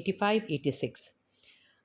85-86।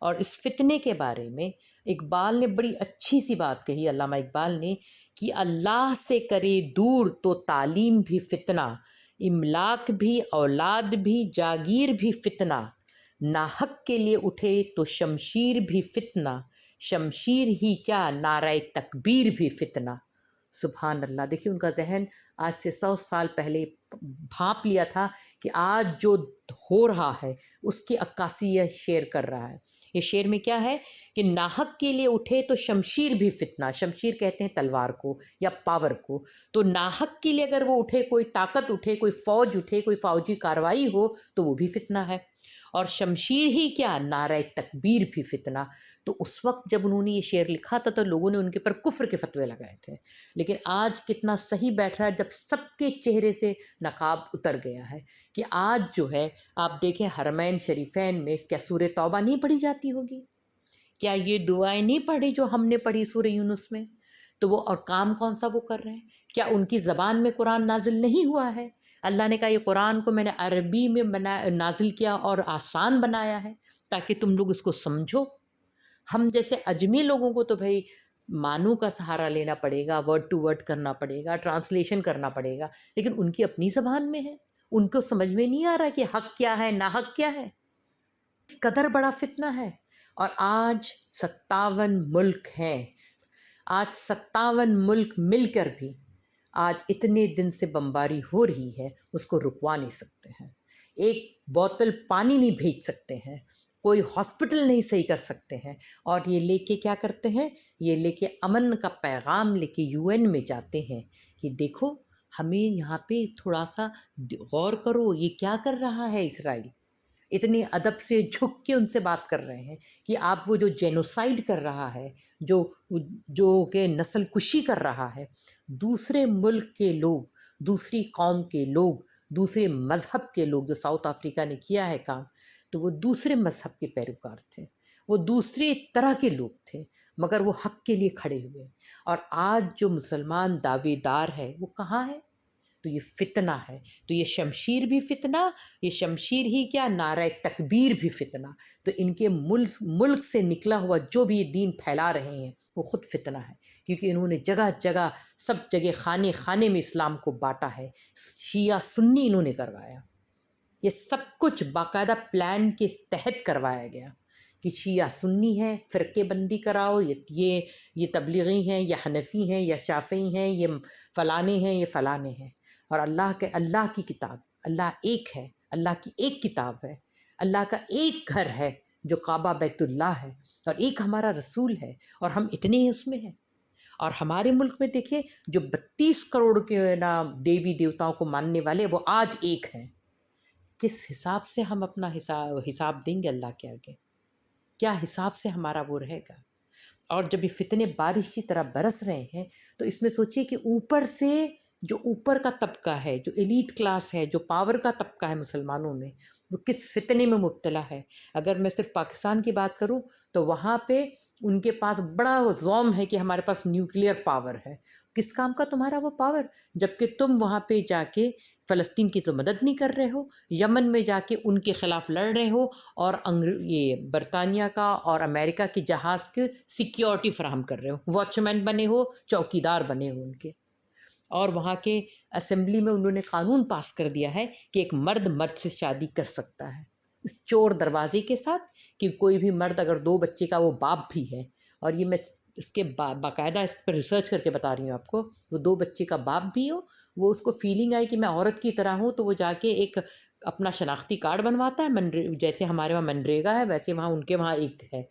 اور اس فتنے کے بارے میں اقبال نے بڑی اچھی سی بات کہی، علامہ اقبال نے، کہ اللہ سے کرے دور تو تعلیم بھی فتنہ، املاک بھی، اولاد بھی، جاگیر بھی فتنہ، ناحق کے لیے اٹھے تو شمشیر بھی فتنہ، شمشیر ہی کیا نعرہ تکبیر بھی فتنہ۔ سبحان اللہ! دیکھیے ان کا ذہن آج سے 100 سال پہلے بھانپ لیا تھا کہ آج جو ہو رہا ہے اس کی عکاسی یہ شعر کر رہا ہے۔ یہ شعر میں کیا ہے کہ ناحق کے لیے اٹھے تو شمشیر بھی فتنہ، شمشیر کہتے ہیں تلوار کو یا پاور کو، تو ناحق کے لیے اگر وہ اٹھے، کوئی طاقت اٹھے، کوئی فوج اٹھے، کوئی فوجی کارروائی ہو تو وہ بھی فتنہ ہے، اور شمشیر ہی کیا نعرہ تکبیر بھی فتنہ۔ تو اس وقت جب انہوں نے یہ شعر لکھا تھا تو لوگوں نے ان کے پر کفر کے فتوے لگائے تھے، لیکن آج کتنا صحیح بیٹھ رہا ہے جب سب کے چہرے سے نقاب اتر گیا ہے، کہ آج جو ہے آپ دیکھیں حرمین شریفین میں کیا سورہ توبہ نہیں پڑھی جاتی ہوگی؟ کیا یہ دعائیں نہیں پڑھی جو ہم نے پڑھی سورہ یونس میں؟ تو وہ اور کام کون سا وہ کر رہے ہیں؟ کیا ان کی زبان میں قرآن نازل نہیں ہوا ہے؟ اللہ نے کہا یہ قرآن کو میں نے عربی میں نازل کیا اور آسان بنایا ہے تاکہ تم لوگ اس کو سمجھو۔ ہم جیسے اجمی لوگوں کو تو بھائی معنوں کا سہارا لینا پڑے گا، ورڈ ٹو ورڈ کرنا پڑے گا، ٹرانسلیشن کرنا پڑے گا، لیکن ان کی اپنی زبان میں ہے، ان کو سمجھ میں نہیں آ رہا کہ حق کیا ہے ناحق کیا ہے۔ اس قدر بڑا فتنہ ہے، اور آج 57 ملک ہیں، آج 57 ملک مل کر بھی آج اتنے دن سے بمباری ہو رہی ہے، اس کو رکوا نہیں سکتے ہیں، ایک بوتل پانی نہیں بھیج سکتے ہیں، کوئی ہاسپٹل نہیں صحیح کر سکتے ہیں، اور یہ لے کے کیا کرتے ہیں؟ یہ لے کے امن کا پیغام لے کے UN میں جاتے ہیں کہ دیکھو ہمیں یہاں پہ تھوڑا سا غور کرو، یہ کیا کر رہا ہے اسرائیل۔ اتنی ادب سے جھک کے ان سے بات کر رہے ہیں کہ آپ وہ جو جینوسائیڈ کر رہا ہے، جو کہ نسل کشی کر رہا ہے، دوسرے ملک کے لوگ، دوسری قوم کے لوگ، دوسرے مذہب کے لوگ، جو ساؤتھ افریقہ نے کیا ہے کام، تو وہ دوسرے مذہب کے پیروکار تھے، وہ دوسرے طرح کے لوگ تھے، مگر وہ حق کے لیے کھڑے ہوئے۔ اور آج جو مسلمان دعوے دار ہے وہ کہاں ہے؟ تو یہ فتنہ ہے، تو یہ شمشیر بھی فتنہ، یہ شمشیر ہی کیا نعرہ تکبیر بھی فتنہ۔ تو ان کے ملک سے نکلا ہوا جو بھی یہ دین پھیلا رہے ہیں وہ خود فتنہ ہے، کیونکہ انہوں نے جگہ جگہ سب جگہ خانے خانے میں اسلام کو بانٹا ہے، شیعہ سنی انہوں نے کروایا، یہ سب کچھ باقاعدہ پلان کے تحت کروایا گیا کہ شیعہ سنی ہیں، فرقے بندی کراؤ، یہ تبلیغی ہیں، یہ حنفی ہیں، یہ شافعی ہیں، یہ فلانے ہیں، یہ فلانے ہیں۔ اور اللہ کی کتاب، اللہ ایک ہے، اللہ کی ایک کتاب ہے، اللہ کا ایک گھر ہے جو کعبہ بیت اللہ ہے، اور ایک ہمارا رسول ہے، اور ہم اتنے ہی اس میں ہیں۔ اور ہمارے ملک میں دیکھیں جو 32 کروڑ کے دیوی دیوتاؤں کو ماننے والے وہ آج ایک ہیں۔ کس حساب سے ہم اپنا حساب دیں گے اللہ کے آگے؟ کیا حساب سے ہمارا وہ رہے گا؟ اور جب یہ فتنے بارش کی طرح برس رہے ہیں تو اس میں سوچیے کہ اوپر سے جو اوپر کا طبقہ ہے، جو ایلیٹ کلاس ہے، جو پاور کا طبقہ ہے مسلمانوں میں، وہ کس فتنے میں مبتلا ہے۔ اگر میں صرف پاکستان کی بات کروں تو وہاں پہ ان کے پاس بڑا زوم ہے کہ ہمارے پاس نیوکلیئر پاور ہے۔ کس کام کا تمہارا وہ پاور، جبکہ تم وہاں پہ جا کے فلسطین کی تو مدد نہیں کر رہے ہو، یمن میں جا کے ان کے خلاف لڑ رہے ہو، اور یہ برطانیہ کا اور امریکہ کے جہاز کے سیکیورٹی فراہم کر رہے ہو، واچ مین بنے ہو، چوکیدار بنے ہو ان کے۔ اور وہاں کے اسمبلی میں انہوں نے قانون پاس کر دیا ہے کہ ایک مرد مرد سے شادی کر سکتا ہے، اس چور دروازے کے ساتھ، کہ کوئی بھی مرد اگر 2 بچے کا وہ باپ بھی ہے، اور یہ میں اس کے باقاعدہ اس پر ریسرچ کر کے بتا رہی ہوں آپ کو، وہ 2 بچے کا باپ بھی ہو، وہ اس کو فیلنگ آئی کہ میں عورت کی طرح ہوں، تو وہ جا کے ایک اپنا شناختی کارڈ بنواتا ہے، جیسے ہمارے وہاں منریگا ہے ویسے وہاں ان کے وہاں ایک ہے،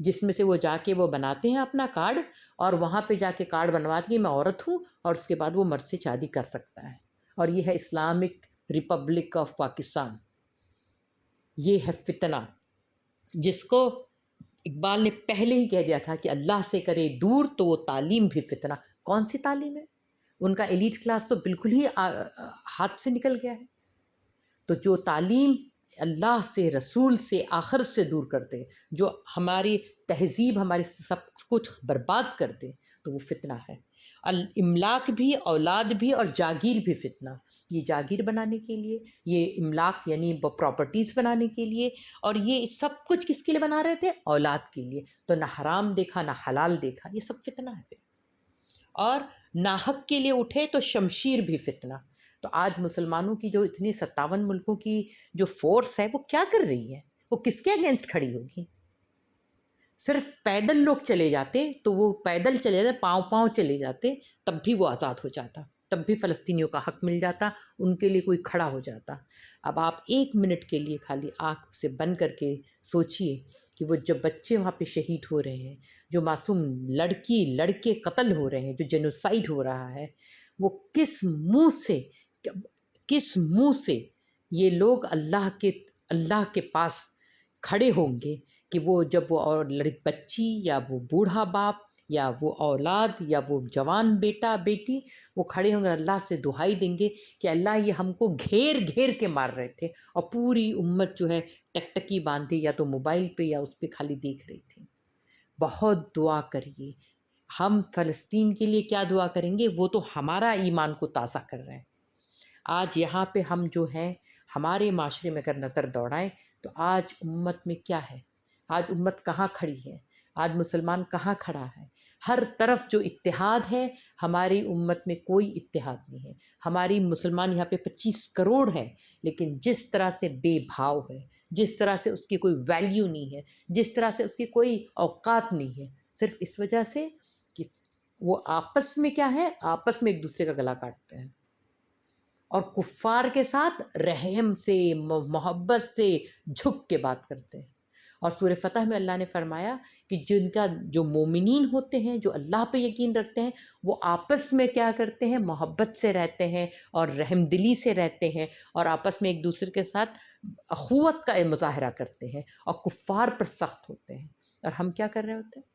جس میں سے وہ جا کے وہ بناتے ہیں اپنا کارڈ، اور وہاں پہ جا کے کارڈ بنوا کے میں عورت ہوں، اور اس کے بعد وہ مرد سے شادی کر سکتا ہے۔ اور یہ ہے اسلامک ریپبلک آف پاکستان، یہ ہے فتنہ جس کو اقبال نے پہلے ہی کہہ دیا تھا کہ اللہ سے کرے دور تو وہ تعلیم بھی فتنہ۔ کون سی تعلیم ہے؟ ان کا ایلیٹ کلاس تو بالکل ہی ہاتھ سے نکل گیا ہے۔ تو جو تعلیم اللہ سے، رسول سے، آخرت سے دور کر دے، جو ہماری تہذیب، ہماری سب کچھ برباد کر دے، تو وہ فتنہ ہے۔ املاک بھی، اولاد بھی اور جاگیر بھی فتنہ. یہ جاگیر بنانے کے لیے، یہ املاک یعنی پراپرٹیز بنانے کے لیے، اور یہ سب کچھ کس کے لیے بنا رہے تھے؟ اولاد کے لیے. تو نہ حرام دیکھا نہ حلال دیکھا، یہ سب فتنہ ہے. اور ناحق کے لیے اٹھے تو شمشیر بھی فتنہ. تو آج مسلمانوں کی جو اتنی 57 ملکوں کی جو فورس ہے وہ کیا کر رہی ہے؟ وہ کس کے اگینسٹ کھڑی ہوگی؟ صرف پیدل لوگ چلے جاتے تو وہ پیدل چلے جاتے، پاؤں پاؤں چلے جاتے، تب بھی وہ آزاد ہو جاتا، تب بھی فلسطینیوں کا حق مل جاتا، ان کے لیے کوئی کھڑا ہو جاتا. اب آپ 1 منٹ کے لیے خالی آنکھ سے بند کر کے سوچئے کہ وہ جو بچے وہاں پہ شہید ہو رہے ہیں، جو معصوم لڑکی لڑکے قتل ہو رہے ہیں، جو جینوسائیڈ ہو رہا ہے، وہ کس منہ سے یہ لوگ اللہ کے پاس کھڑے ہوں گے کہ وہ جب وہ اور بچی یا وہ بوڑھا باپ یا وہ اولاد یا وہ جوان بیٹا بیٹی وہ کھڑے ہوں گے، اللہ سے دعائی دیں گے کہ اللہ یہ ہم کو گھیر گھیر کے مار رہے تھے، اور پوری امت جو ہے ٹکٹکی باندھے یا تو موبائل پہ یا اس پہ خالی دیکھ رہی تھی. بہت دعا کریے. ہم فلسطین کے لیے کیا دعا کریں گے؟ وہ تو ہمارا ایمان کو تازہ کر رہے ہیں. آج یہاں پہ ہم جو ہیں ہمارے معاشرے میں اگر نظر دوڑائیں تو آج امت میں کیا ہے؟ آج امت کہاں کھڑی ہے؟ آج مسلمان کہاں کھڑا ہے؟ ہر طرف جو اتحاد ہے، ہماری امت میں کوئی اتحاد نہیں ہے. ہماری مسلمان یہاں پہ 25 کروڑ ہے، لیکن جس طرح سے بے بھاؤ ہے، جس طرح سے اس کی کوئی ویلیو نہیں ہے، جس طرح سے اس کی کوئی اوقات نہیں ہے، صرف اس وجہ سے کہ وہ آپس میں کیا ہے؟ آپس میں ایک دوسرے کا گلا کاٹتے ہیں، اور کفار کے ساتھ رحم سے محبت سے جھک کے بات کرتے ہیں. اور سورہ فتح میں اللہ نے فرمایا کہ جن کا جو مومنین ہوتے ہیں، جو اللہ پہ یقین رکھتے ہیں، وہ آپس میں کیا کرتے ہیں؟ محبت سے رہتے ہیں اور رحم دلی سے رہتے ہیں، اور آپس میں ایک دوسرے کے ساتھ اخوت کا مظاہرہ کرتے ہیں، اور کفار پر سخت ہوتے ہیں. اور ہم کیا کر رہے ہوتے ہیں؟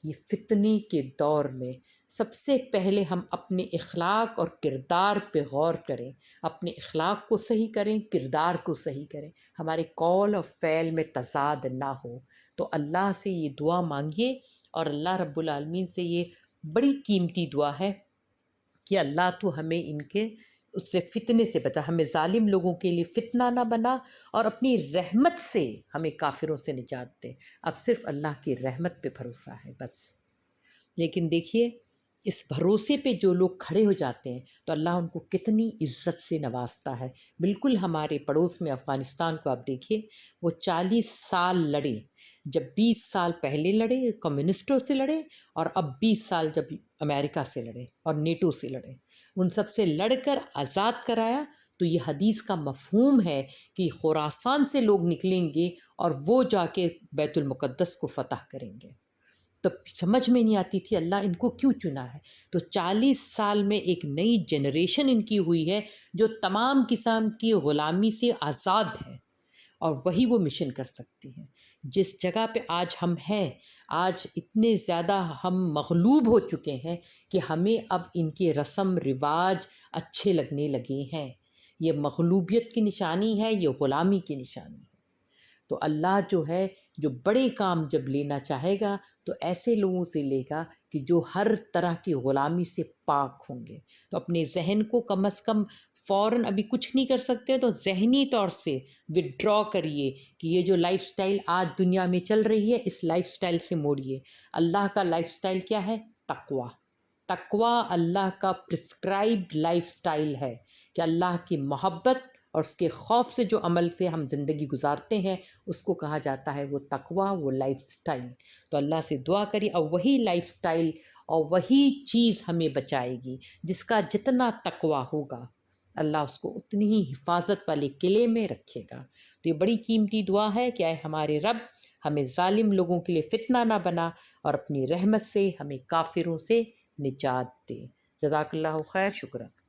یہ فتنے کے دور میں سب سے پہلے ہم اپنے اخلاق اور کردار پہ غور کریں، اپنے اخلاق کو صحیح کریں، کردار کو صحیح کریں، ہمارے قول اور فعل میں تضاد نہ ہو. تو اللہ سے یہ دعا مانگیے، اور اللہ رب العالمین سے یہ بڑی قیمتی دعا ہے کہ اللہ تو ہمیں ان کے اس سے فتنے سے بچا، ہمیں ظالم لوگوں کے لیے فتنہ نہ بنا، اور اپنی رحمت سے ہمیں کافروں سے نجات دے. اب صرف اللہ کی رحمت پہ بھروسہ ہے بس. لیکن دیکھیے اس بھروسے پہ جو لوگ کھڑے ہو جاتے ہیں تو اللہ ان کو کتنی عزت سے نوازتا ہے. بالکل ہمارے پڑوس میں افغانستان کو آپ دیکھیے، وہ 40 سال لڑے. جب 20 سال پہلے لڑے کمیونسٹوں سے لڑے، اور اب 20 سال جب امریکہ سے لڑے اور نیٹو سے لڑے، ان سب سے لڑ کر آزاد کرایا. تو یہ حدیث کا مفہوم ہے کہ خراسان سے لوگ نکلیں گے اور وہ جا کے بیت المقدس کو فتح کریں گے. تو سمجھ میں نہیں آتی تھی اللہ ان کو کیوں چنا ہے. تو 40 سال میں ایک نئی جنریشن ان کی ہوئی ہے جو تمام قسم کی غلامی سے آزاد ہے، اور وہی وہ مشن کر سکتی ہے. جس جگہ پہ آج ہم ہیں، آج اتنے زیادہ ہم مغلوب ہو چکے ہیں کہ ہمیں اب ان کے رسم رواج اچھے لگنے لگے ہیں. یہ مغلوبیت کی نشانی ہے، یہ غلامی کی نشانی ہے. تو اللہ جو ہے جو بڑے کام جب لینا چاہے گا تو ایسے لوگوں سے لے گا کہ جو ہر طرح کی غلامی سے پاک ہوں گے. تو اپنے ذہن کو کم از کم فوراً ابھی کچھ نہیں کر سکتے تو ذہنی طور سے وڈرا کریے کہ یہ جو لائف سٹائل آج دنیا میں چل رہی ہے اس لائف سٹائل سے موڑیے. اللہ کا لائف سٹائل کیا ہے؟ تقویٰ. تقویٰ اللہ کا پرسکرائبڈ لائف سٹائل ہے کہ اللہ کی محبت اور اس کے خوف سے جو عمل سے ہم زندگی گزارتے ہیں اس کو کہا جاتا ہے وہ تقویٰ، وہ لائف سٹائل. تو اللہ سے دعا کریے، اور وہی لائف سٹائل اور وہی چیز ہمیں بچائے گی. جس کا جتنا تقویٰ ہوگا اللہ اس کو اتنی ہی حفاظت والے قلعے میں رکھے گا. تو یہ بڑی قیمتی دعا ہے کہ اے ہمارے رب ہمیں ظالم لوگوں کے لیے فتنہ نہ بنا، اور اپنی رحمت سے ہمیں کافروں سے نجات دے. جزاک اللہ خیر. شکریہ.